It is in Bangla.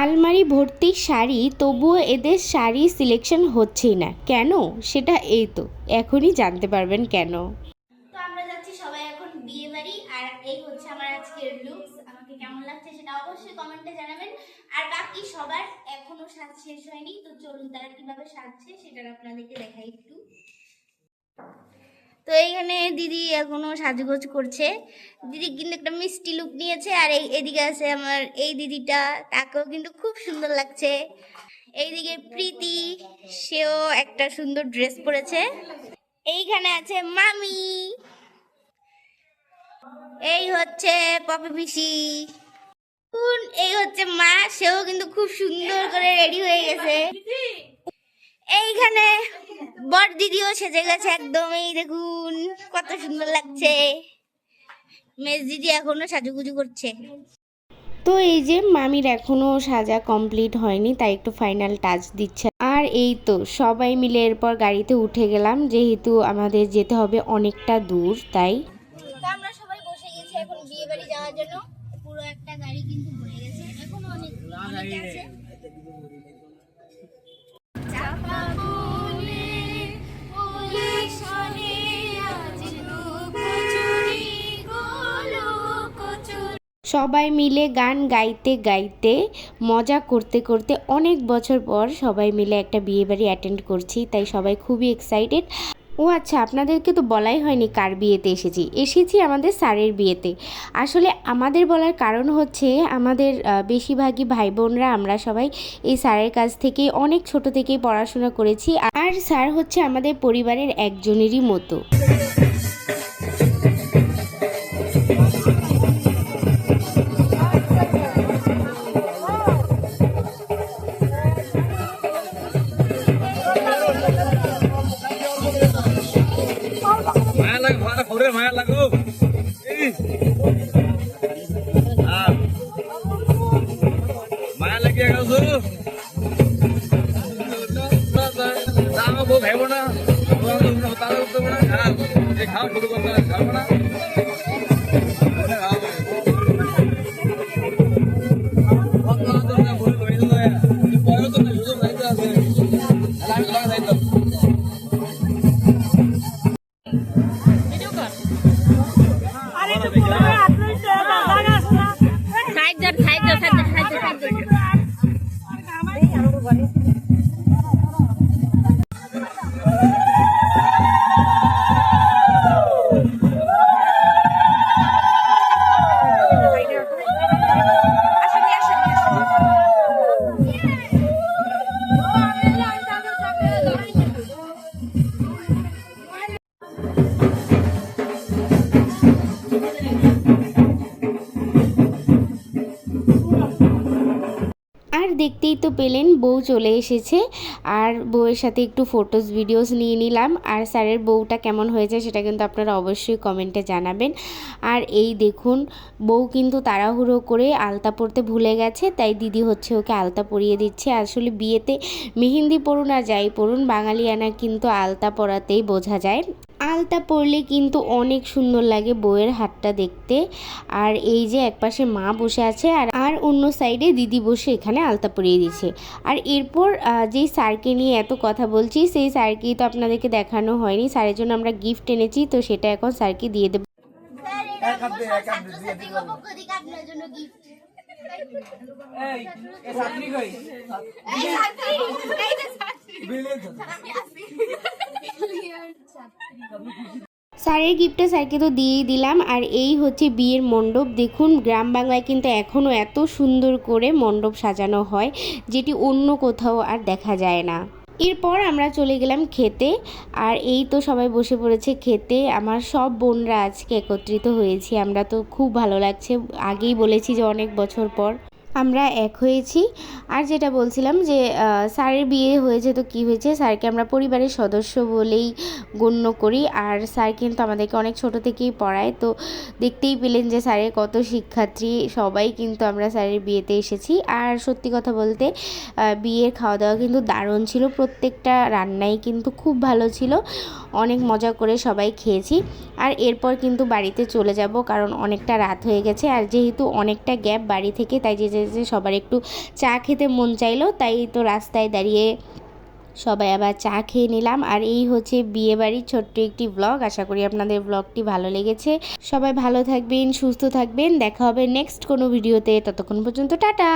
আলমারি ভর্তি শাড়ি, তবুও এদের শাড়ি সিলেকশন হচ্ছেই না কেন, সেটা এই তো এখনই জানতে পারবেন কেন। তো আমরা যাচ্ছি সবাই এখন বিয়ে বাড়ি, আর এই হচ্ছে আমার আজকের লুকস। আমাকে কেমন লাগছে সেটা অবশ্যই কমেন্টে জানাবেন। আর বাকি সবার এখনো সাজ শেষ হয়নি, তো চলুন তারা কিভাবে সাজছে সেটা আপনাদেরকে দেখাই একটু। তো এইখানে দিদি এখনো সাজগোজ করছে। দিদি কিন্তু একটা মিষ্টি লুক নিয়েছে, আর এদিকে আছে আমার এই দিদিটা, তাকেও কিন্তু খুব সুন্দর লাগছে। এইদিকে প্রীতি, সেও একটা সুন্দর ড্রেস পরেছে। এইখানে আছে মামি, এই হচ্ছে পপি পিসি, এই হচ্ছে মা, সেও কিন্তু খুব সুন্দর করে রেডি হয়ে গেছে। এইখানে বড় দিদিও সেজে গেছে একদম, এই দেখুন কত সুন্দর লাগছে। মেজ দিদি এখনো সাজুগুজু করছে। তো এই যে মামির এখনও সাজা কমপ্লিট হয়নি, তাই একটু ফাইনাল টাচ দিচ্ছে। আর এই তো সবাই মিলে এরপর গাড়িতে উঠে গেলাম, যেহেতু আমাদের যেতে হবে অনেকটা দূর তাই। তো আমরা সবাই বসে গেছি এখন বিয়ে বাড়ি যাওয়ার জন্য। পুরো একটা গাড়ি কিন্তু ভরে গেছে, এখনো অনেকে আছে। সবাই মিলে গান গাইতে গাইতে মজা করতে করতে অনেক বছর পর সবাই মিলে একটা বিয়ে বাড়ি অ্যাটেন্ড করছি, তাই সবাই খুবই এক্সাইটেড। ও আচ্ছা, আপনাদেরকে তো বলাই হয়নি কার বিয়েতে এসেছি আমাদের স্যারের বিয়েতে। আসলে আমাদের বলার কারণ হচ্ছে আমাদের বেশিরভাগই ভাই বোনরা আমরা সবাই এই স্যারের কাছ থেকে অনেক ছোট থেকেই পড়াশোনা করেছি, আর স্যার হচ্ছে আমাদের পরিবারের একজনেরই মতো। মায়া লাগো মায়া লাগিয়ে গেছো বউ খাইব না, খাও খাবো না। আর দেখতেই তো পেলেন বউ চলে এসেছে, আর বউয়ের সাথে একটু ফটোস ভিডিওস নিয়ে নিলাম। আর স্যারের বউটা কেমন হয়েছে সেটা কিন্তু আপনারা অবশ্যই কমেন্টে জানাবেন। আর এই দেখুন বউ কিন্তু তাড়াহুড়ো করে আলতা পরতে ভুলে গেছে, তাই দিদি হচ্ছে ওকে আলতা পরিয়ে দিচ্ছে। আসলে বিয়েতে মেহেন্দি পরুন আর যাই পরুন, বাঙালিয়ানা কিন্তু আলতা পরাতেই বোঝা যায়। আলতা পরলে কিন্তু অনেক সুন্দর লাগে বউয়ের হাতটা দেখতে। আর এই যে একপাশে মা বসে আছে আর অন্য সাইডে দিদি বসে এখানে আলতা পরিয়ে দিচ্ছে। আর এরপর যেই স্যারকে নিয়ে এত কথা বলছি সেই স্যারকেই তো আপনাদেরকে দেখানো হয়নি। স্যারের জন্য আমরা গিফট এনেছি, তো সেটা এখন স্যারকে দিয়ে দেবো। স্যারের গিফটটা স্যারকে তো দিয়েই দিলাম। আর এই হচ্ছে বিয়ের মণ্ডপ। দেখুন গ্রাম বাংলায় কিন্তু এখনও এত সুন্দর করে মণ্ডপ সাজানো হয়, যেটি অন্য কোথাও আর দেখা যায় না। এরপর আমরা চলে গেলাম খেতে, আর এই তো সবাই বসে পড়েছে খেতে। আমার সব বোনরা আজকে একত্রিত হয়েছি, আমরা তো খুব ভালো লাগছে। আগেই বলেছি যে অনেক বছর পর আমরা এক হয়েছি। আর যেটা বলছিলাম যে স্যারের বিয়ে হয়েছে তো কি হয়েছে, স্যারকে আমরা পরিবারের সদস্য বলেই গণ্য করি। আর স্যার কিন্তু আমাদেরকে অনেক ছোট থেকেই পড়ায়, তো দেখতেই পেলেন যে স্যারের কত শিক্ষার্থী, সবাই কিন্তু আমরা স্যারের বিয়েতে এসেছি। আর সত্যি কথা বলতে বিয়ের খাওয়া দাওয়া কিন্তু দারুণ ছিল, প্রত্যেকটা রান্নাই কিন্তু খুব ভালো ছিল, অনেক মজা করে সবাই খেয়েছি। আর এরপর কিন্তু বাড়িতে চলে যাব, কারণ অনেকটা রাত হয়ে গেছে, আর যেহেতু অনেকটা গ্যাপ বাড়ি থেকে, তাই যে এসেছে, সবার একটু চা খেতে মন চাইলো, তাই তো রাস্তায় দাঁড়িয়ে সবাই আবার চা খেয়ে নিলাম। আর এই হচ্ছে বিয়েবাড়ির ছোট্ট একটি ব্লগ। আশা করি আপনাদের ব্লগটি ভালো লেগেছে। সবাই ভালো থাকবেন, সুস্থ থাকবেন, দেখা হবে নেক্সট কোনো ভিডিওতে। ততক্ষণ পর্যন্ত টাটা।